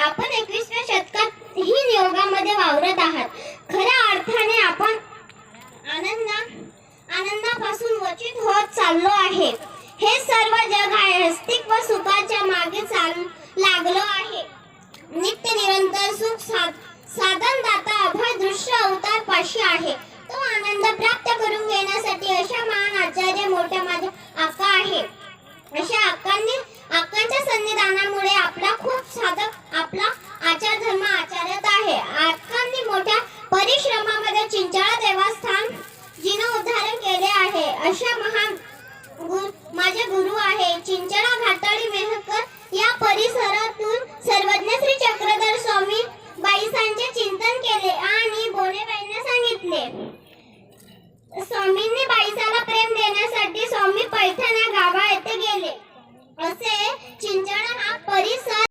आपण 21व्या शतकात ही योगामध्ये वावरत आहात. खऱ्या अर्थाने आपण आनंदापासून वंचित होत चाललो आहे. हे सर्व जग आहे अस्तित्व सुखाच्या मागे लागलो आहे. नित्य निरंतर सुख साधन दाता अभय दृश्य अवतार पाशी आहे. तो आनंद प्राप्त करून घेण्यासाठी अशा महान आचार्य मोठ्या माझ्या आका आहे. अशा आकांच्या सन्निधानामुळे आपला